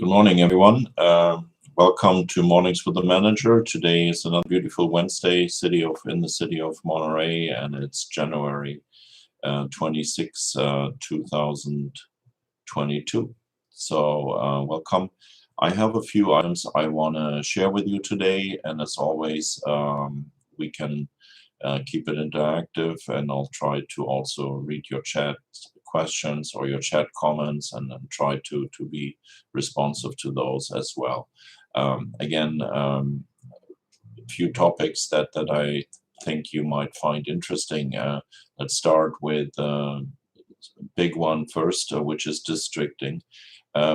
Good morning, everyone. Welcome to Mornings with the Manager. Today is another beautiful Wednesday, in the city of Monterey, and it's January 26, 2022. So, welcome. I have a few items I want to share with you today, and as always, we can keep it interactive, and I'll try to also read your chat questions or your chat comments and try to be responsive to those as well. Again, a few topics that I think you might find interesting. Let's start with big one first, which is districting.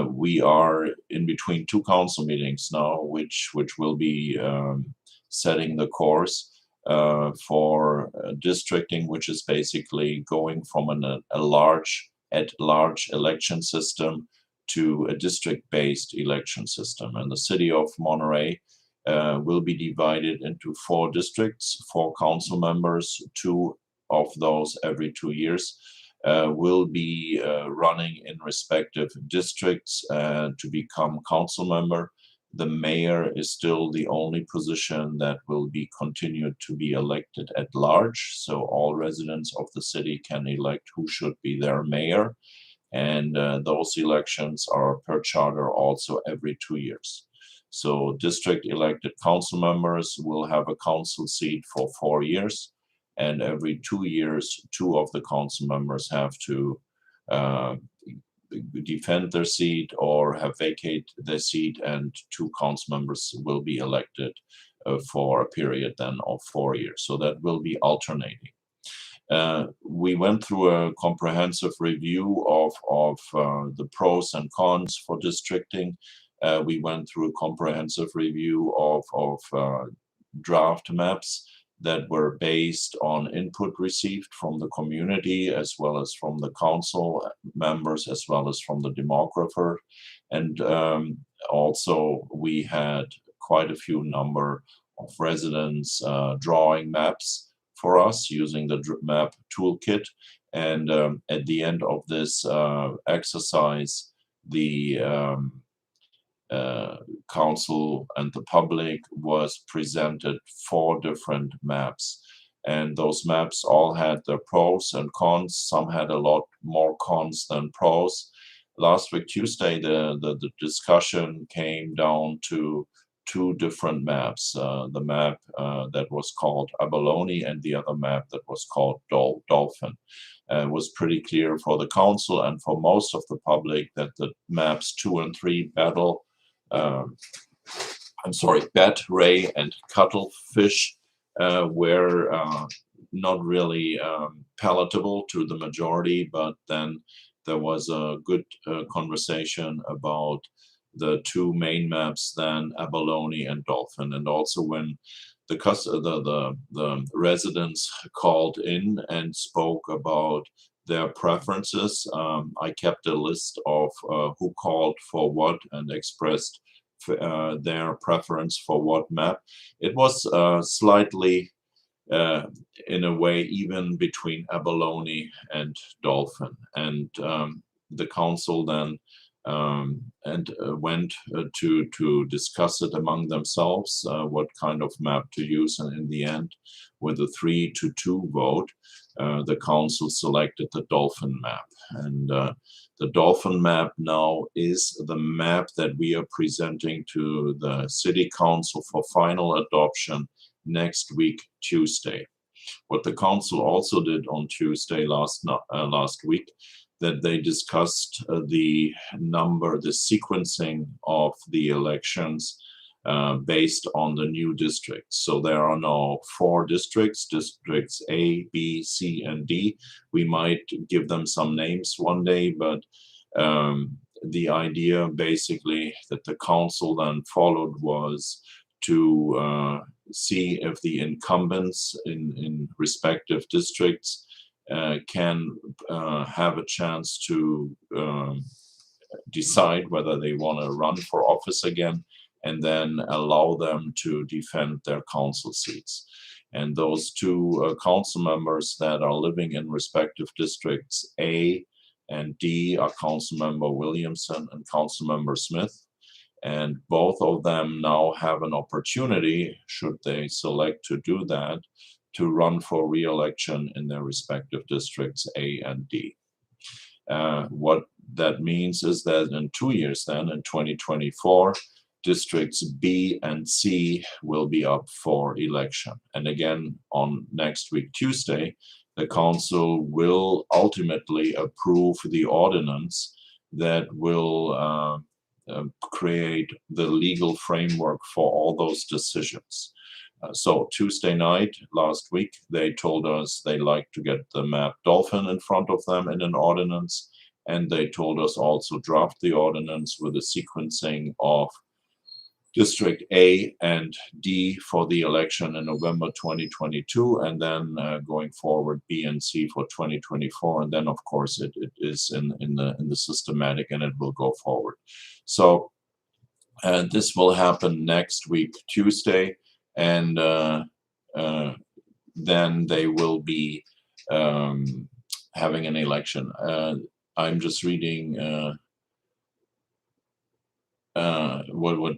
We are in between two council meetings now, which will be setting the course for districting, which is basically going from a large at-large election system to a district-based election system. And the city of Monterey will be divided into 4 districts, 4 council members, 2 of those every 2 years. Will be running in respective districts to become council member. The mayor is still the only position that will be continued to be elected at large. So all residents of the city can elect who should be their mayor. And those elections are per charter also every 2 years. So district elected council members will have a council seat for 4 years. And every 2 years, 2 of the council members have to defend their seat or have vacate their seat, and 2 council members will be elected for a period then of 4 years. So that will be alternating. We went through a comprehensive review of the pros and cons for districting. We went through a comprehensive review of draft maps that were based on input received from the community, as well as from the council members, as well as from the demographer. And also we had quite a few number of residents drawing maps for us using the map toolkit. And at the end of this exercise, the council and the public was presented 4 different maps, and those maps all had their pros and cons. Some had a lot more cons than pros. Last week Tuesday, the discussion came down to 2 different maps, the map that was called Abalone and the other map that was called Dolphin. It was pretty clear for the council and for most of the public that the maps 2 and 3 bat, ray, and cuttlefish were not really palatable to the majority, but then there was a good conversation about the 2 main maps, then Abalone and Dolphin. And also when the residents called in and spoke about their preferences, I kept a list of who called for what and expressed their preference for what map. It was slightly, in a way, even between Abalone and Dolphin. And the council then went to discuss it among themselves, what kind of map to use. And in the end, with a 3-2 vote, the council selected the Dolphin map. And the Dolphin map now is the map that we are presenting to the City Council for final adoption next week, Tuesday. What the council also did on Tuesday last week, that they discussed the sequencing of the elections based on the new districts. So there are now 4 districts A, B, C, and D. We might give them some names one day, but the idea basically that the council then followed was to see if the incumbents in respective districts can have a chance to decide whether they want to run for office again, and then allow them to defend their council seats. And those 2 council members that are living in respective districts A and D are Councilmember Williamson and Councilmember Smith. And both of them now have an opportunity, should they select to do that, to run for re-election in their respective districts A and D. What that means is that in 2 years then, in 2024, districts B and C will be up for election. And again, on next week, Tuesday, the council will ultimately approve the ordinance that will create the legal framework for all those decisions. So Tuesday night, last week, they told us they like to get the map dolphin in front of them in an ordinance. And they told us also draft the ordinance with the sequencing of District A and D for the election in November 2022, and then going forward B and C for 2024, and then of course it is in the systematic, and it will go forward. So this will happen next week Tuesday, and then they will be having an election. I'm just reading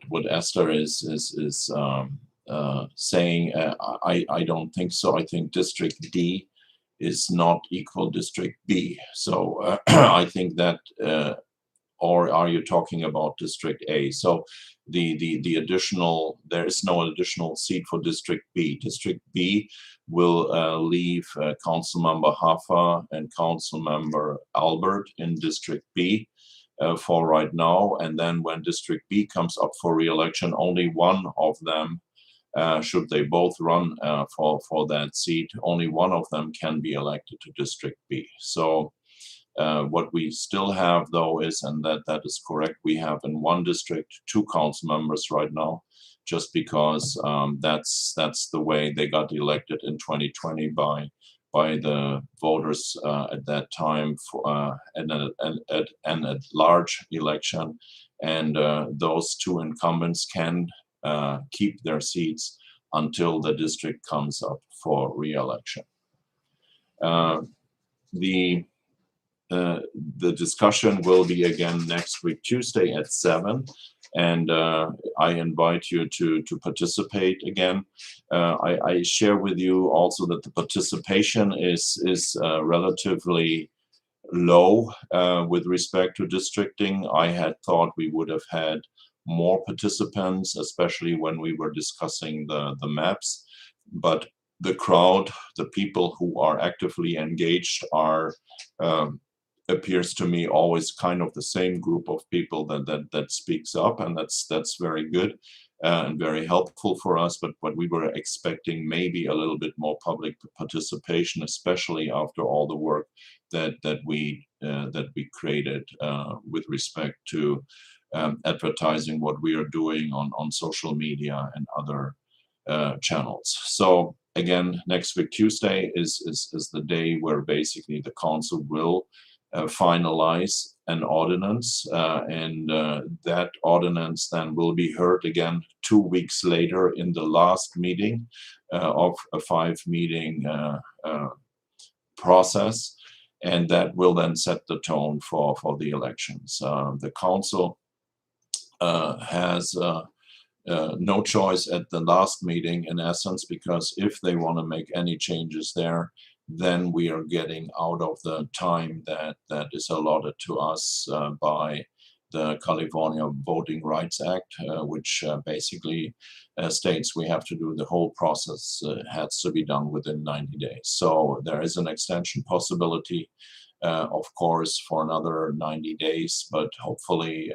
what Esther is saying. I don't think so. I think District D is not equal District B. So I think that, or are you talking about District A? So the additional, there is no additional seat for District B. District B will leave Councilmember Hafer and Councilmember Albert in District B for right now. And then when District B comes up for re-election, only one of them, should they both run for that seat, only one of them can be elected to District B. So what we still have, though, is, and that is correct, we have in one district 2 council members right now, just because that's the way they got elected in 2020 by the voters at that time for an at-large election, and those 2 incumbents can keep their seats until the district comes up for re-election. The discussion will be again next week, Tuesday at 7, and I invite you to participate again. I share with you also that the participation is relatively low with respect to districting. I had thought we would have had more participants, especially when we were discussing the maps, but the crowd, the people who are actively engaged are appears to me always kind of the same group of people that speaks up, and that's very good and very helpful for us. But we were expecting maybe a little bit more public participation, especially after all the work that we created with respect to advertising what we are doing on social media and other channels. So again, next week Tuesday is the day where basically the council will finalize an ordinance, and that ordinance then will be heard again 2 weeks later in the last meeting of a 5-meeting process, and that will then set the tone for the elections. The council has no choice at the last meeting, in essence, because if they want to make any changes there, then we are getting out of the time that is allotted to us by the California Voting Rights Act, which basically states we have to do the whole process has to be done within 90 days. So there is an extension possibility, of course, for another 90 days, but hopefully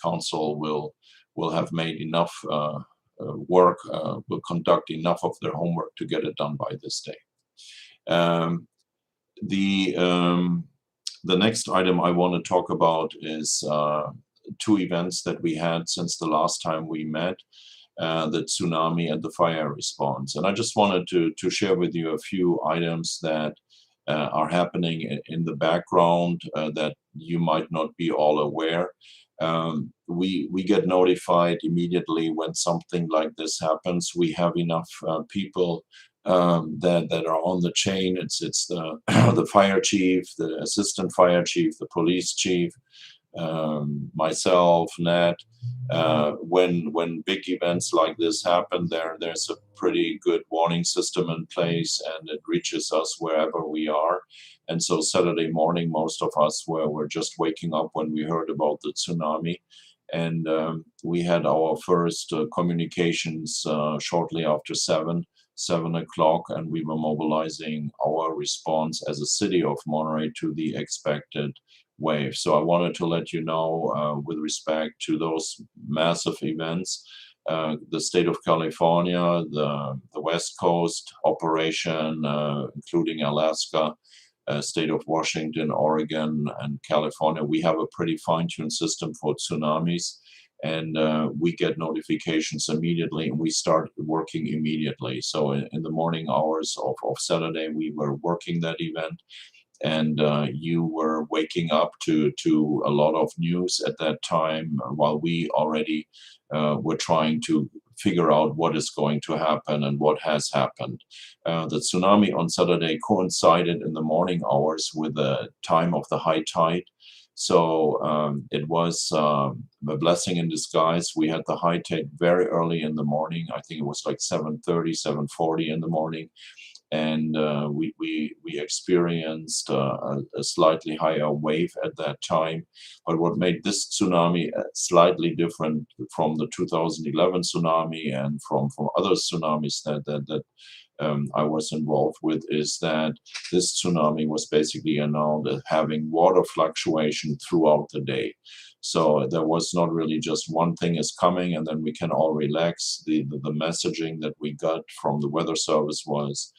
council will have made enough work, will conduct enough of their homework to get it done by this day. The next item I want to talk about is 2 events that we had since the last time we met, the tsunami and the fire response. And I just wanted to share with you a few items that are happening in the background that you might not be all aware. We get notified immediately when something like this happens. We have enough people that are on the chain. It's the the fire chief, the assistant fire chief, the police chief, myself, Nat. When big events like this happen, there's a pretty good warning system in place, and it reaches us wherever we are. And so Saturday morning, most of us were just waking up when we heard about the tsunami, and we had our first communications shortly after 7 o'clock, and we were mobilizing our response as a city of Monterey to the expected wave. So I wanted to let you know, with respect to those massive events, the state of California, the West Coast operation, including Alaska, state of Washington, Oregon, and California, we have a pretty fine-tuned system for tsunamis. And we get notifications immediately, and we start working immediately. So in the morning hours of Saturday, we were working that event, and you were waking up to a lot of news at that time, while we already were trying to figure out what is going to happen and what has happened. The tsunami on Saturday coincided in the morning hours with the time of the high tide. So it was a blessing in disguise. We had the high tide very early in the morning. I think it was like 7:30, 7:40 in the morning, and we experienced a slightly higher wave at that time. But what made this tsunami slightly different from the 2011 tsunami and from other tsunamis that I was involved with is that this tsunami was basically known as having water fluctuation throughout the day. So there was not really just one thing is coming and then we can all relax. The messaging that we got from the weather service was,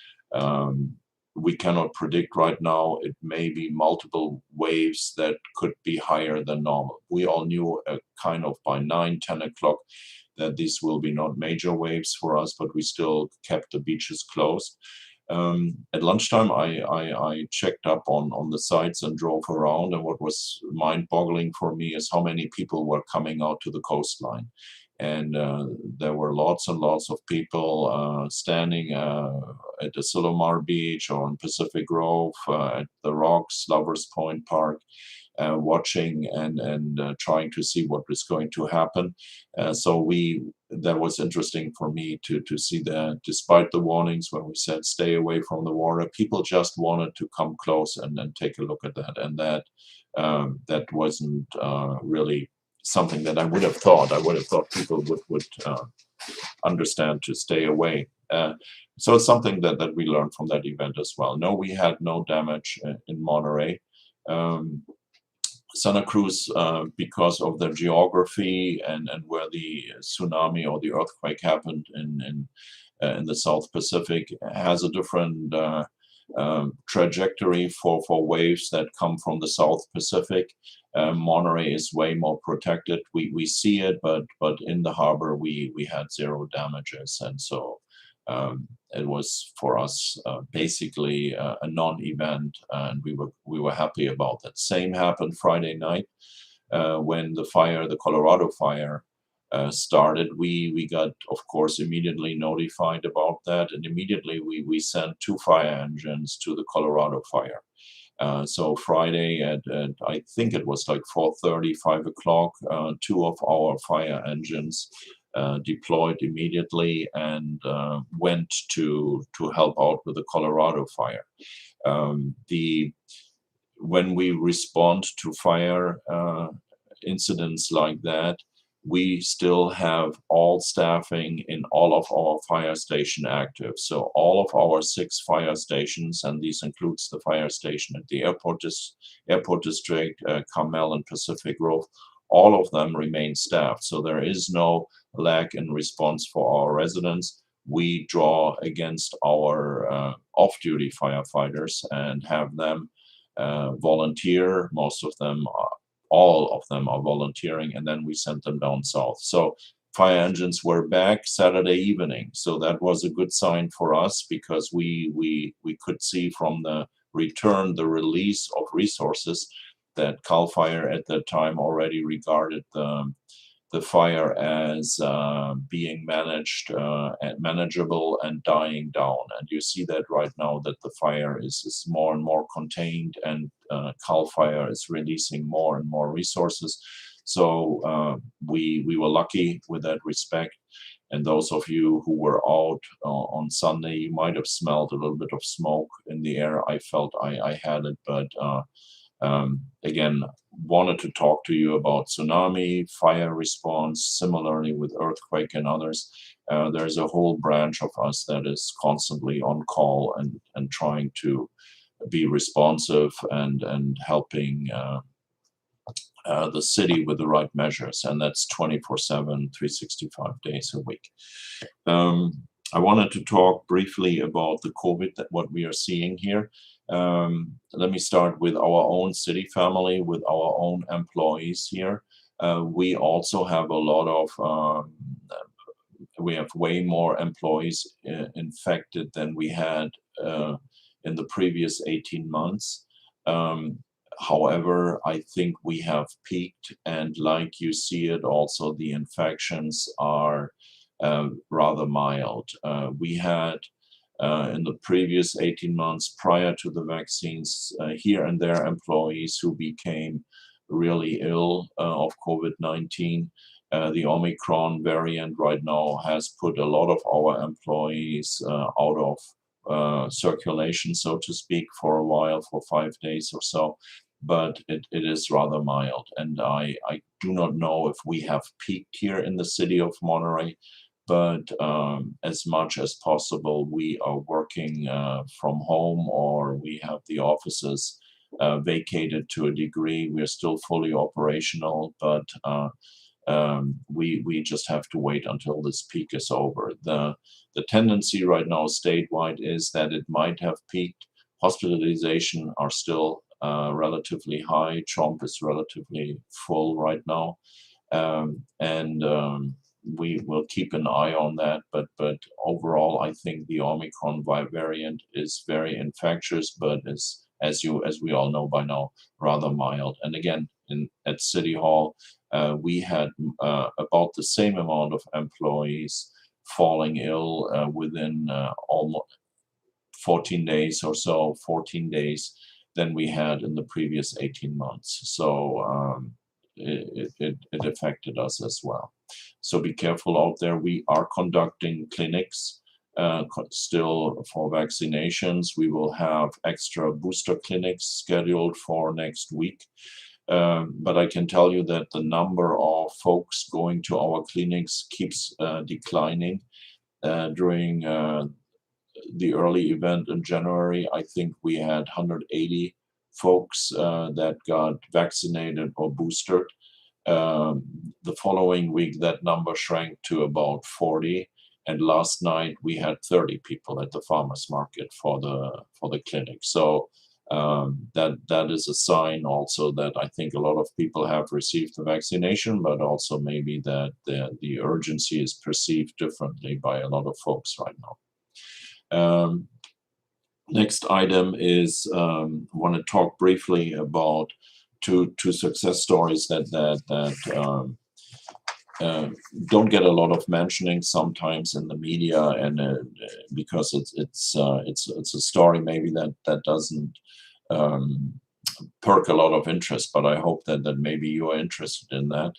we cannot predict right now. It may be multiple waves that could be higher than normal. We all knew kind of by 9, 10 o'clock that these will be not major waves for us, but we still kept the beaches closed. At lunchtime, I checked up on the sites and drove around, and what was mind-boggling for me is how many people were coming out to the coastline. And there were lots and lots of people standing at the Silomar Beach or in Pacific Grove, at the Rocks, Lovers Point Park, watching and trying to see what was going to happen. So that was interesting for me to see that despite the warnings when we said stay away from the water, people just wanted to come close and take a look at that. And that wasn't really something that I would have thought. I would have thought people would understand to stay away. So it's something that we learned from that event as well. No, we had no damage in Monterey. Santa Cruz, because of the geography and where the tsunami or the earthquake happened in the South Pacific, has a different trajectory for waves that come from the South Pacific. Monterey is way more protected. We see it, but in the harbor we had zero damages, and so it was for us basically a non-event, and we were happy about that. Same happened Friday night when the Colorado fire started. We got, of course, immediately notified about that, and immediately we sent 2 fire engines to the Colorado fire. So Friday at I think it was like 4:30, 5 o'clock, 2 of our fire engines deployed immediately and went to help out with the Colorado fire. When we respond to fire incidents like that, we still have all staffing in all of our fire station active. So all of our 6 fire stations, and this includes the fire station at the airport district, Carmel and Pacific Grove, all of them remain staffed. So there is no lack in response for our residents. We draw against our off-duty firefighters and have them volunteer. All of them are volunteering, and then we sent them down south. So fire engines were back Saturday evening. So that was a good sign for us, because we could see from the release of resources that CAL FIRE at that time already regarded the the fire as being managed and manageable and dying down. And you see that right now that the fire is more and more contained, and Cal Fire is releasing more and more resources. So we were lucky with that respect. And those of you who were out on Sunday, you might have smelled a little bit of smoke in the air. I felt I had it, but again, wanted to talk to you about tsunami, fire response, similarly with earthquake and others. There's a whole branch of us that is constantly on call and trying to be responsive and helping the city with the right measures, and that's 24/7, 365 days a week. I wanted to talk briefly about the COVID, that what we are seeing here. Let me start with our own city family, with our own employees here. We also have a lot of, we have way more employees infected than we had in the previous 18 months. However, I think we have peaked, and like you see it, also the infections are rather mild. We had in the previous 18 months prior to the vaccines, here and there employees who became really ill of COVID-19. The Omicron variant right now has put a lot of our employees out of circulation, so to speak, for a while, for 5 days or so. But it is rather mild. And I do not know if we have peaked here in the city of Monterey, but as much as possible, we are working from home, or we have the offices vacated to a degree. We are still fully operational, but we just have to wait until this peak is over. The tendency right now statewide is that it might have peaked. Hospitalization are still relatively high. Trump is relatively full right now, and we will keep an eye on that. But overall, I think the Omicron variant is very infectious, but is, as we all know by now, rather mild. And again, at City Hall, we had about the same amount of employees falling ill within almost 14 days or so, 14 days, than we had in the previous 18 months. So it affected us as well. So be careful out there. We are conducting clinics still for vaccinations. We will have extra booster clinics scheduled for next week. But I can tell you that the number of folks going to our clinics keeps declining. During the early event in January, I think we had 180 folks that got vaccinated or boosted. The following week, that number shrank to about 40, and last night we had 30 people at the farmers market for the clinic. So that is a sign also that I think a lot of people have received the vaccination, but also maybe that the urgency is perceived differently by a lot of folks right now. Next item is I want to talk briefly about two success stories that don't get a lot of mentioning sometimes in the media, and because it's a story maybe that doesn't perk a lot of interest, but I hope that maybe you are interested in that.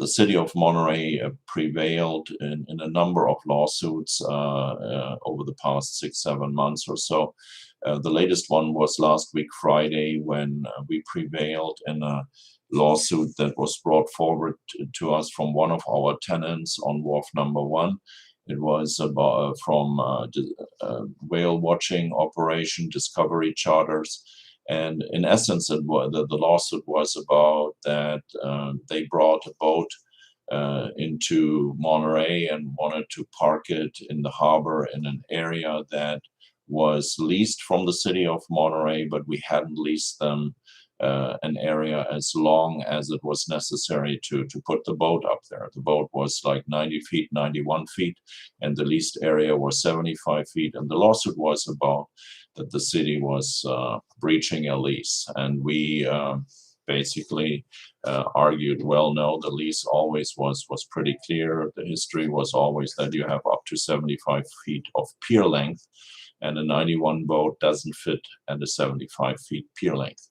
The city of Monterey prevailed in a number of lawsuits over the past 6-7 months or so. The latest one was last week, Friday, when we prevailed in a lawsuit that was brought forward to us from one of our tenants on Wharf Number 1. It was about from whale watching operation, Discovery Charters. And in essence, the lawsuit was about that they brought a boat into Monterey and wanted to park it in the harbor in an area that was leased from the city of Monterey, but we hadn't leased them an area as long as it was necessary to put the boat up there. The boat was like 90 feet, 91 feet, and the leased area was 75 feet. And the lawsuit was about that the city was breaching a lease. And we basically argued, well, no, the lease always was pretty clear. The history was always that you have up to 75 feet of pier length, and a 91 boat doesn't fit at a 75 feet pier length.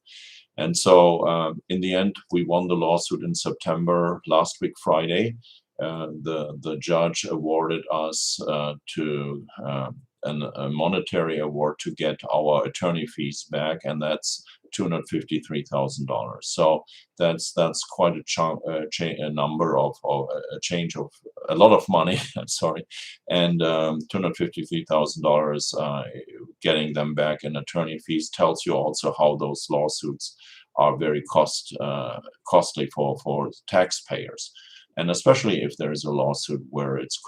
And so in the end, we won the lawsuit in September, last week, Friday. The judge awarded us a monetary award to get our attorney fees back, and that's $253,000. So that's quite a number of a change of a lot of money. I'm sorry, and $253,000 getting them back in attorney fees tells you also how those lawsuits are very costly for taxpayers. And especially if there is a lawsuit where it's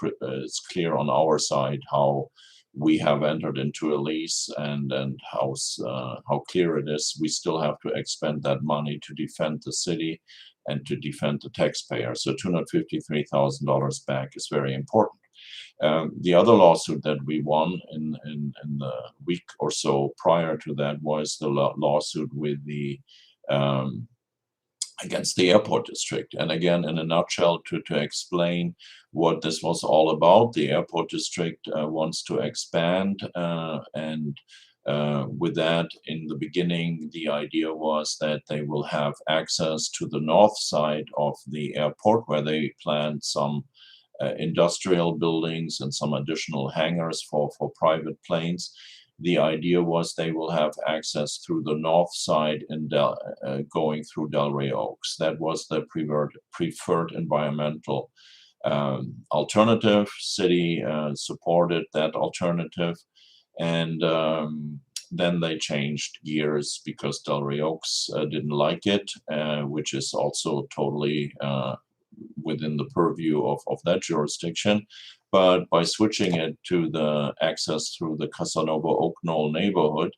clear on our side how we have entered into a lease and how clear it is, we still have to expend that money to defend the city and to defend the taxpayer. So $253,000 back is very important. The other lawsuit that we won in the week or so prior to that was the lawsuit with the against the airport district. And again, in a nutshell, to explain what this was all about, the airport district wants to expand, and with that, in the beginning, the idea was that they will have access to the north side of the airport, where they planned some industrial buildings and some additional hangars for private planes. The idea was they will have access through the north side in going through Delray Oaks. That was the preferred environmental alternative. City supported that alternative, and then they changed gears because Delray Oaks didn't like it, which is also totally within the purview of that jurisdiction. But by switching it to the access through the Casanova Oak Knoll neighborhood,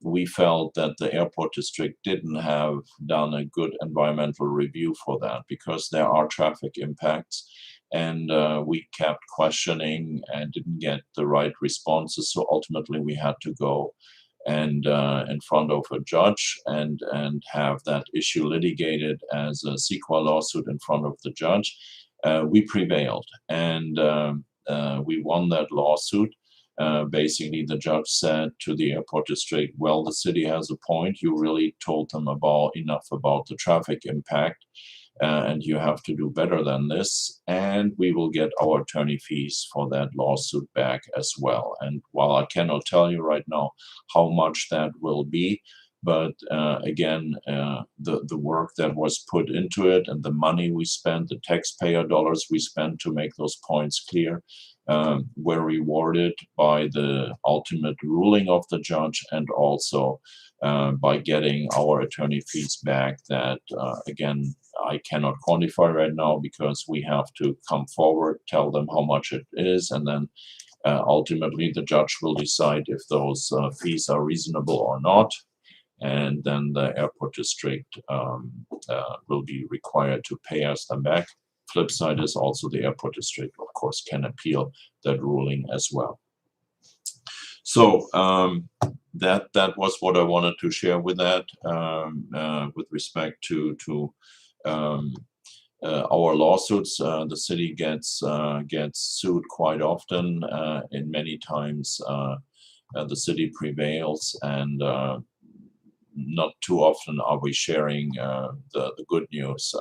we felt that the airport district didn't have done a good environmental review for that, because there are traffic impacts, and we kept questioning and didn't get the right responses. So ultimately we had to go and in front of a judge and have that issue litigated as a CEQA lawsuit in front of the judge. We prevailed, and we won that lawsuit. Basically, the judge said to the airport district, well, the city has a point. You really told them enough about the traffic impact, and you have to do better than this. And we will get our attorney fees for that lawsuit back as well. And while I cannot tell you right now how much that will be, but again, the work that was put into it and the money we spent, the taxpayer dollars we spent to make those points clear, were rewarded by the ultimate ruling of the judge, and also by getting our attorney fees back that, again, I cannot quantify right now, because we have to come forward, tell them how much it is, and then ultimately the judge will decide if those fees are reasonable or not. And then the airport district will be required to pay us them back. Flip side is also the airport district, of course, can appeal that ruling as well. So that was what I wanted to share with that, with respect to our lawsuits. The city gets sued quite often, and many times the city prevails, and not too often are we sharing the good news.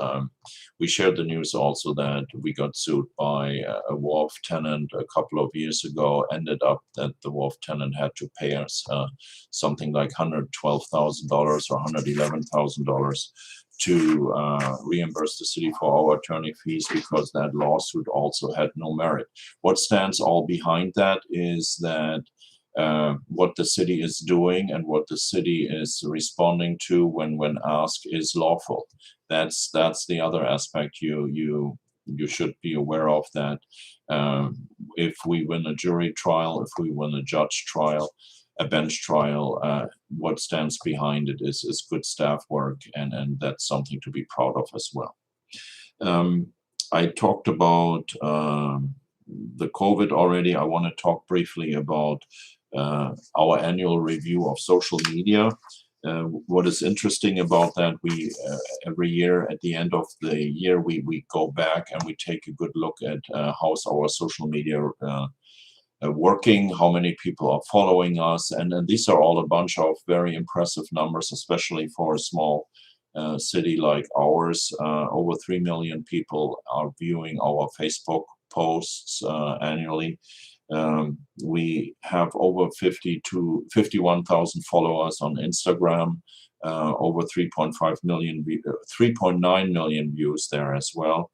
We shared the news also that we got sued by a wharf tenant a couple of years ago. Ended up that the wharf tenant had to pay us something like $112,000 or $111,000 to reimburse the city for our attorney fees, because that lawsuit also had no merit. What stands all behind that is that what the city is doing and what the city is responding to when asked is lawful. That's the other aspect you should be aware of, that if we win a jury trial, if we win a judge trial, a bench trial, what stands behind it is good staff work, and that's something to be proud of as well. I talked about the COVID already. I want to talk briefly about our annual review of social media. what is interesting about that, we every year at the end of the year we go back and we take a good look at how's our social media working, how many people are following us, and these are all a bunch of very impressive numbers, especially for a small city like ours. Over 3 million people are viewing our Facebook posts annually. We have over 51,000 followers on Instagram, over 3.9 million views there as well.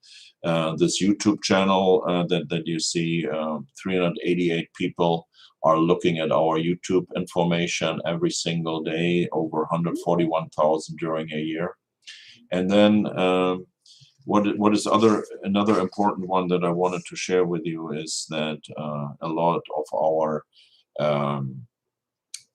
This YouTube channel that you see, 388 people are looking at our YouTube information every single day, over 141,000 during a year. And then what is another important one that I wanted to share with you is that a lot of our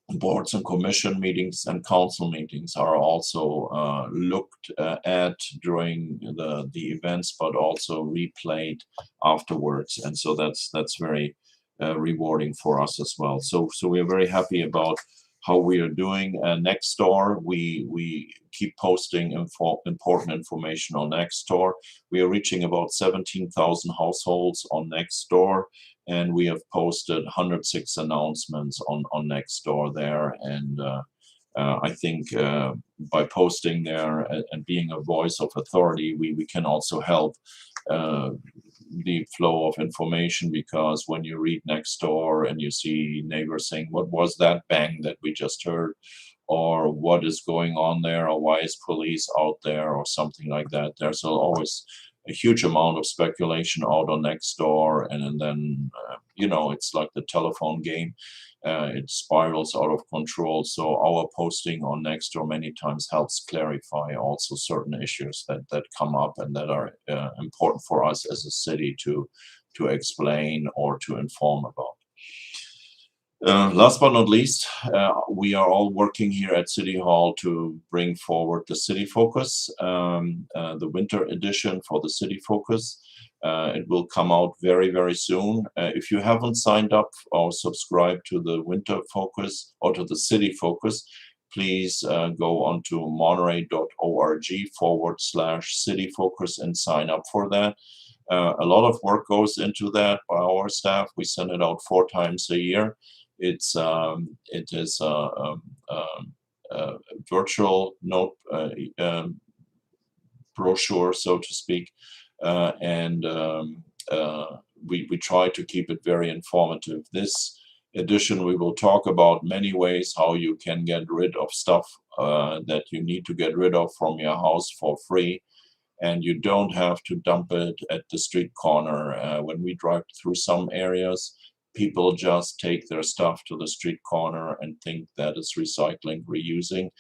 boards and commission meetings and council meetings are also looked at during the events, but also replayed afterwards, and so that's very rewarding for us as well. So we are very happy about how we are doing. Nextdoor, we keep posting important information on Nextdoor. We are reaching about 17,000 households on Nextdoor, and we have posted 106 announcements on Nextdoor there. And I think by posting there and being a voice of authority, we can also help the flow of information, because when you read Nextdoor and you see neighbors saying, what was that bang that we just heard, or what is going on there, or why is police out there, or something like that, there's always a huge amount of speculation out on Nextdoor, and then it's like the telephone game. It spirals out of control. So our posting on Nextdoor many times helps clarify also certain issues that come up and that are important for us as a city to explain or to inform about. Last but not least, we are all working here at City Hall to bring forward the City Focus, the winter edition for the City Focus. It will come out very, very soon. If you haven't signed up or subscribed to the Winter Focus or to the City Focus, please go onto monterey.org/City Focus and sign up for that. A lot of work goes into that by our staff. We send it out 4 times a year. It is a virtual note brochure, so to speak, and we try to keep it very informative. This edition, we will talk about many ways how you can get rid of stuff that you need to get rid of from your house for free, and you don't have to dump it at the street corner. When we drive through some areas, people just take their stuff to the street corner and think that it's recycling, reusing,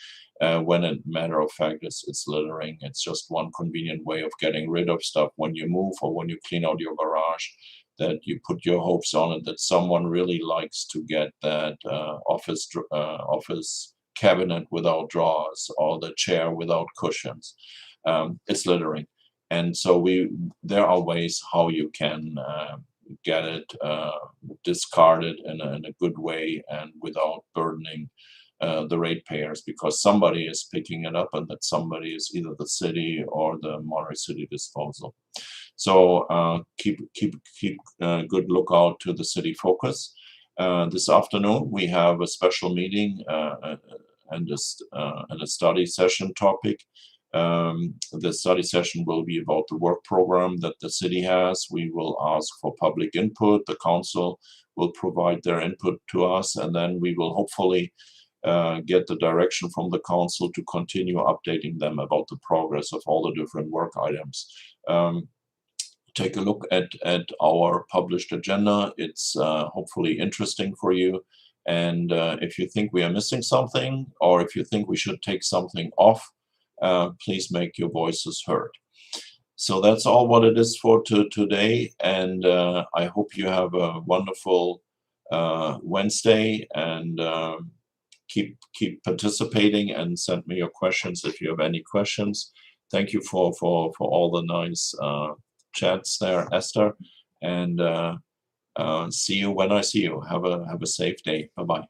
when in matter of fact it's littering. It's just one convenient way of getting rid of stuff when you move or when you clean out your garage, that you put your hopes on it that someone really likes to get that office cabinet without drawers or the chair without cushions. It's littering. And so there are ways how you can get it discarded in a good way and without burdening the ratepayers, because somebody is picking it up, and that somebody is either the city or the Monterey City Disposal. So keep good lookout to the City Focus. This afternoon we have a special meeting and a study session topic. The study session will be about the work program that the city has. We will ask for public input. The council will provide their input to us, and then we will hopefully get the direction from the council to continue updating them about the progress of all the different work items. Take a look at our published agenda. It's hopefully interesting for you. And if you think we are missing something, or if you think we should take something off, please make your voices heard. So that's all what it is for today, and I hope you have a wonderful Wednesday, and keep participating and send me your questions if you have any questions. Thank you for all the nice chats there, Esther, and see you when I see you. Have a safe day. Bye-bye.